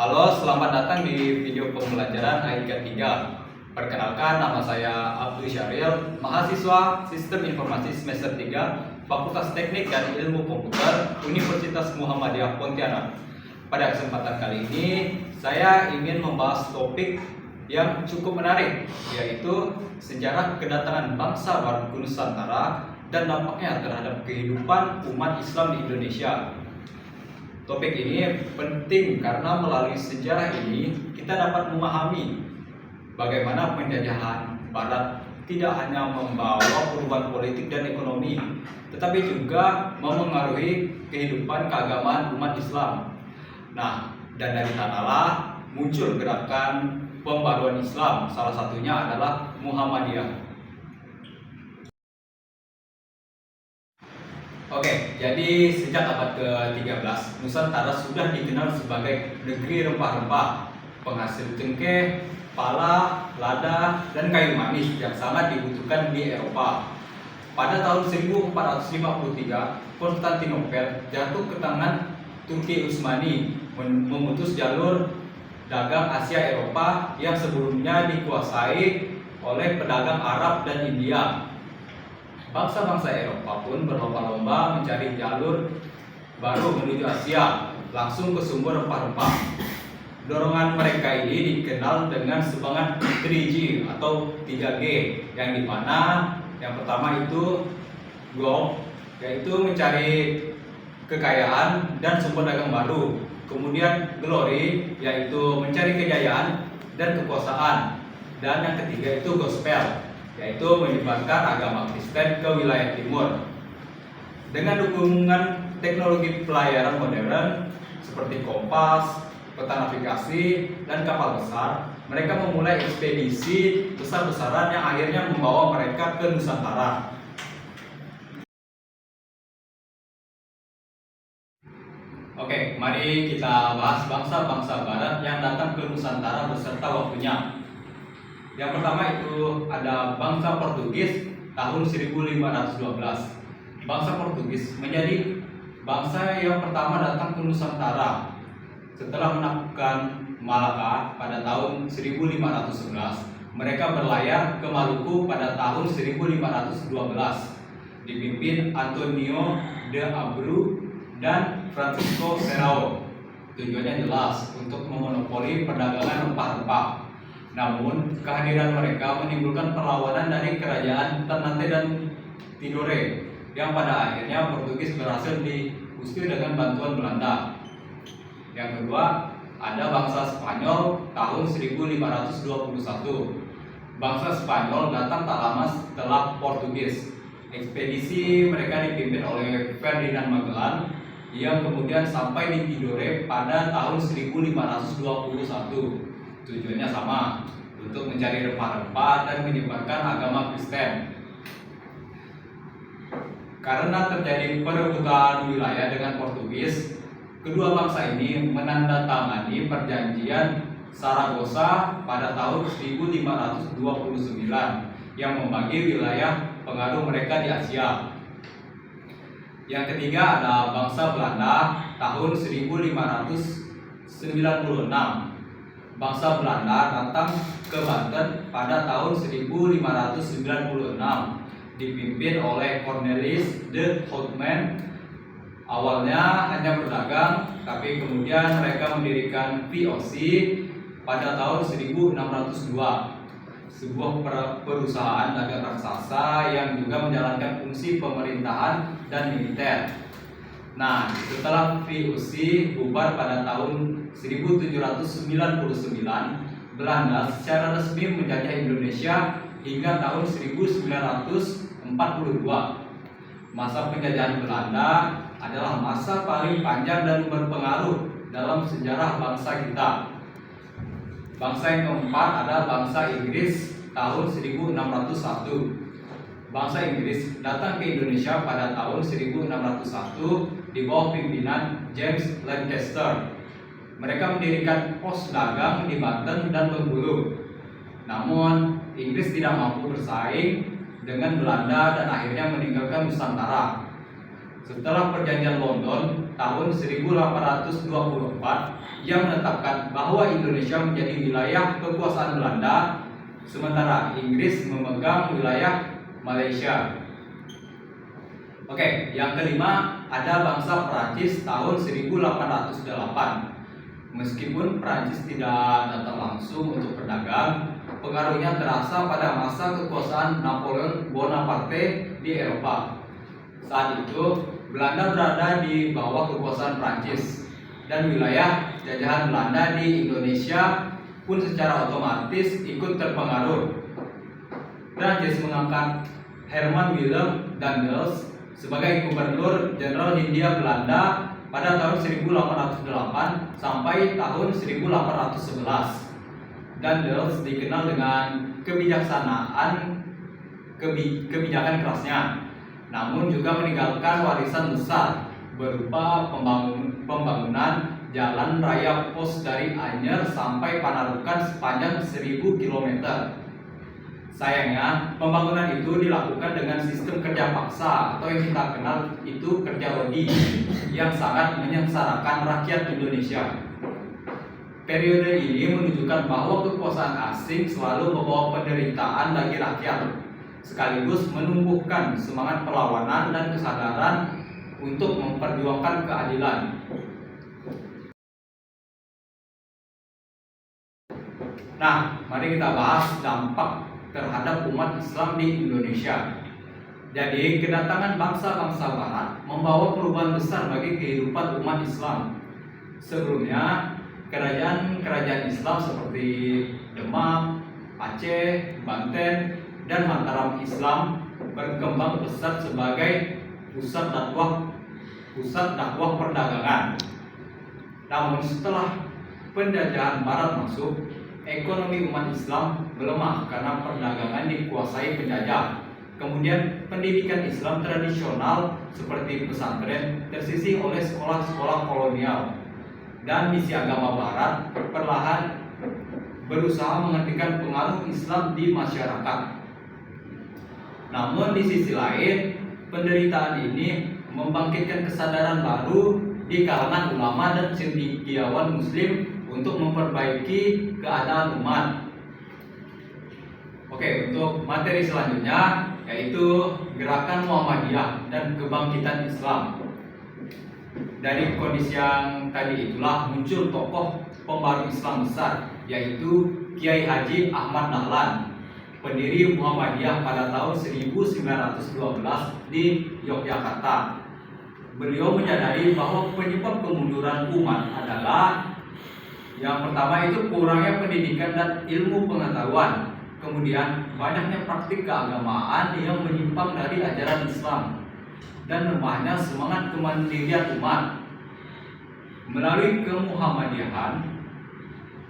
Halo, selamat datang di video pembelajaran AIK 3. Perkenalkan, nama saya Abdul Syahril, mahasiswa Sistem Informasi semester 3, Fakultas Teknik dan Ilmu Komputer, Universitas Muhammadiyah Pontianak. Pada kesempatan kali ini, saya ingin membahas topik yang cukup menarik, yaitu sejarah kedatangan bangsa baru ke Nusantara dan dampaknya terhadap kehidupan umat Islam di Indonesia. Topik ini penting karena melalui sejarah ini kita dapat memahami bagaimana penjajahan Barat tidak hanya membawa perubahan politik dan ekonomi, tetapi juga memengaruhi kehidupan keagamaan umat Islam. Nah, dan dari sanalah muncul gerakan pembaruan Islam, salah satunya adalah Muhammadiyah. Oke, jadi sejak abad ke-13, Nusantara sudah dikenal sebagai negeri rempah-rempah, penghasil cengkeh, pala, lada, dan kayu manis yang sangat dibutuhkan di Eropa. Pada tahun 1453, Konstantinopel jatuh ke tangan Turki Utsmani, memutus jalur dagang Asia Eropa yang sebelumnya dikuasai oleh pedagang Arab dan India. Bangsa-bangsa Eropa pun berlomba-lomba mencari jalur baru menuju Asia, langsung ke sumber rempah-rempah. Dorongan mereka ini dikenal dengan semangat 3G atau 3G, yang dimana yang pertama itu gold, yaitu mencari kekayaan dan sumber dagang baru. Kemudian glory, yaitu mencari kejayaan dan kekuasaan. Dan yang ketiga itu gospel, yaitu menyebarkan agama Kristen ke wilayah timur. Dengan dukungan teknologi pelayaran modern seperti kompas, peta navigasi, dan kapal besar, mereka memulai ekspedisi besar-besaran yang akhirnya membawa mereka ke Nusantara. Oke, mari kita bahas bangsa-bangsa Barat yang datang ke Nusantara beserta waktunya. Yang pertama itu ada bangsa Portugis tahun 1512. Bangsa Portugis menjadi bangsa yang pertama datang ke Nusantara setelah menaklukkan Malaka pada tahun 1511. Mereka berlayar ke Maluku pada tahun 1512, dipimpin Antonio de Abreu dan Francisco Serrao. Tujuannya jelas, untuk memonopoli perdagangan rempah-rempah. Namun, kehadiran mereka menimbulkan perlawanan dari kerajaan Ternate dan Tidore, yang pada akhirnya Portugis berhasil diusir dengan bantuan Belanda. Yang kedua, ada bangsa Spanyol tahun 1521. Bangsa Spanyol datang tak lama setelah Portugis. Ekspedisi mereka dipimpin oleh Ferdinand Magellan, yang kemudian sampai di Tidore pada tahun 1521. Tujuannya sama, untuk mencari rempah-rempah dan menyebarkan agama Kristen. Karena terjadi perebutan wilayah dengan Portugis, kedua bangsa ini menandatangani perjanjian Saragossa pada tahun 1529 yang membagi wilayah pengaruh mereka di Asia. Yang ketiga ada bangsa Belanda tahun 1596. Bangsa Belanda datang ke Banten pada tahun 1596, dipimpin oleh Cornelis de Houtman. Awalnya hanya berdagang, tapi kemudian mereka mendirikan VOC pada tahun 1602, sebuah perusahaan dagang raksasa yang juga menjalankan fungsi pemerintahan dan militer. Nah, setelah VOC bubar pada tahun 1799, Belanda secara resmi menjajah Indonesia hingga tahun 1942. Masa penjajahan Belanda adalah masa paling panjang dan berpengaruh dalam sejarah bangsa kita. Bangsa yang keempat adalah bangsa Inggris tahun 1601. Bangsa Inggris datang ke Indonesia pada tahun 1601 di bawah pimpinan James Lancaster. Mereka mendirikan pos dagang di Banten dan Bengkulu. Namun, Inggris tidak mampu bersaing dengan Belanda dan akhirnya meninggalkan Nusantara. setelah Perjanjian London tahun 1824 yang menetapkan bahwa Indonesia menjadi wilayah kekuasaan Belanda, sementara Inggris memegang wilayah Malaysia. Oke, yang kelima ada bangsa Prancis tahun 1808. Meskipun Prancis tidak datang langsung untuk berdagang, pengaruhnya terasa pada masa kekuasaan Napoleon Bonaparte di Eropa. Saat itu, Belanda berada di bawah kekuasaan Prancis, dan wilayah jajahan Belanda di Indonesia pun secara otomatis ikut terpengaruh. Prancis mengangkat Herman Willem Daendels sebagai Gubernur Jenderal Hindia Belanda pada tahun 1808 sampai tahun 1811. Daendels dikenal dengan kebijakan kerasnya, namun juga meninggalkan warisan besar berupa pembangunan jalan raya pos dari Anyer sampai Panarukan sepanjang 1000 km. Sayangnya, pembangunan itu dilakukan dengan sistem kerja paksa atau yang kita kenal itu kerja rodi yang sangat menyengsarakan rakyat Indonesia. Periode ini menunjukkan bahwa kekuasaan asing selalu membawa penderitaan bagi rakyat, sekaligus menumbuhkan semangat perlawanan dan kesadaran untuk memperjuangkan keadilan. Nah, mari kita bahas dampak terhadap umat Islam di Indonesia. Jadi, kedatangan bangsa-bangsa Barat membawa perubahan besar bagi kehidupan umat Islam. Sebelumnya, kerajaan-kerajaan Islam seperti Demak, Aceh, Banten, dan Mataram Islam berkembang pesat sebagai pusat dakwah perdagangan. Namun setelah penjajahan Barat masuk, ekonomi umat Islam melemah karena perdagangan dikuasai penjajah. Kemudian pendidikan Islam tradisional seperti pesantren tersisih oleh sekolah-sekolah kolonial, dan misi agama Barat perlahan berusaha menghentikan pengaruh Islam di masyarakat. Namun di sisi lain, penderitaan ini membangkitkan kesadaran baru di kalangan ulama dan cendekiawan Muslim untuk memperbaiki keadaan umat. Oke, untuk materi selanjutnya yaitu Gerakan Muhammadiyah dan Kebangkitan Islam. Dari kondisi yang tadi itulah muncul tokoh pembaru Islam besar, yaitu Kiai Haji Ahmad Dahlan, pendiri Muhammadiyah pada tahun 1912 di Yogyakarta. Beliau menyadari bahwa penyebab kemunduran umat adalah yang pertama itu kurangnya pendidikan dan ilmu pengetahuan, kemudian banyaknya praktik keagamaan yang menyimpang dari ajaran Islam, dan lemahnya semangat kemandirian umat. Melalui kemuhammadiyahan,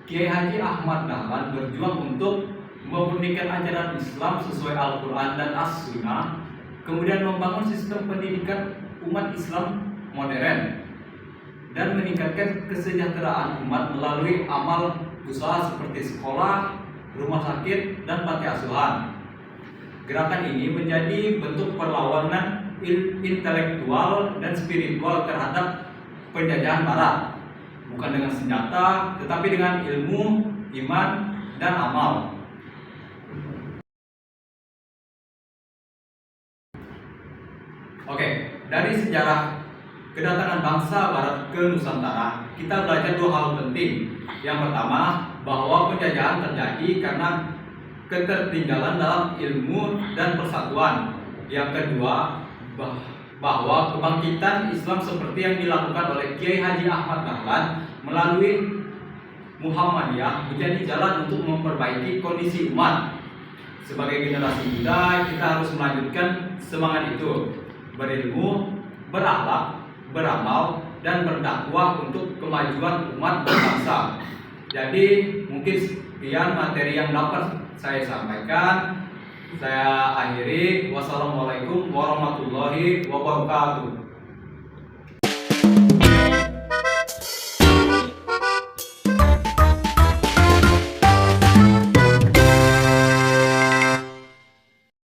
Kiai Haji Ahmad Dahlan berjuang untuk memurnikan ajaran Islam sesuai Al-Quran dan As-Sunnah, kemudian membangun sistem pendidikan umat Islam modern, dan meningkatkan kesejahteraan umat melalui amal usaha seperti sekolah, rumah sakit, dan panti asuhan. Gerakan ini menjadi bentuk perlawanan intelektual dan spiritual terhadap penjajahan Barat, bukan dengan senjata, tetapi dengan ilmu, iman, dan amal. Oke, dari sejarah kedatangan bangsa Barat ke Nusantara, kita belajar dua hal penting. Yang pertama, bahwa penjajahan terjadi karena ketertinggalan dalam ilmu dan persatuan. Yang kedua, bahwa kebangkitan Islam seperti yang dilakukan oleh Kiai Haji Ahmad Dahlan melalui Muhammadiyah menjadi jalan untuk memperbaiki kondisi umat. Sebagai generasi muda, kita harus melanjutkan semangat itu, berilmu, berakhlak, beramal, dan berdakwah untuk kemajuan umat berbangsa. Jadi mungkin sekian materi yang dapat saya sampaikan. Saya akhiri. Wassalamualaikum warahmatullahi wabarakatuh.